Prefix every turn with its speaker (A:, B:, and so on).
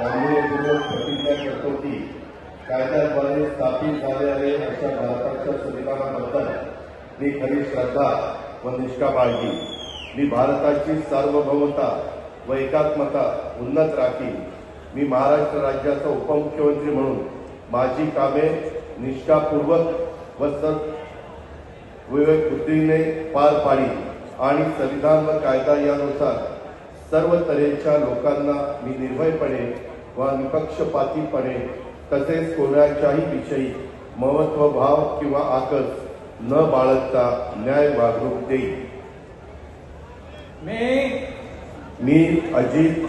A: गांभीर्यपूर्वक प्रतिज्ञा करतो की कायद्याद्वारे स्थापित झालेल्या अशा भारताच्या संविधानाबद्दल मी खरी श्रद्धा व निष्ठा बाळगीन। मी भारताची सार्वभौमता व एकात्मता उन्नत राखीन। मी महाराष्ट्र राज्याचा उपमुख्यमंत्री म्हणून माझी कामे निष्ठापूर्वक व विवेकबुद्धीने पार पाडीन आणि संविधान व कायदा यानुसार सर्व तऱ्हेच्या लोकांना मी निर्भयपणे व निपक्षपातीपणे तसेच कोणाच्याही विषयी महत्वभाव किंवा आकस न बाळगता न्याय वागणूक देईन। मी अजित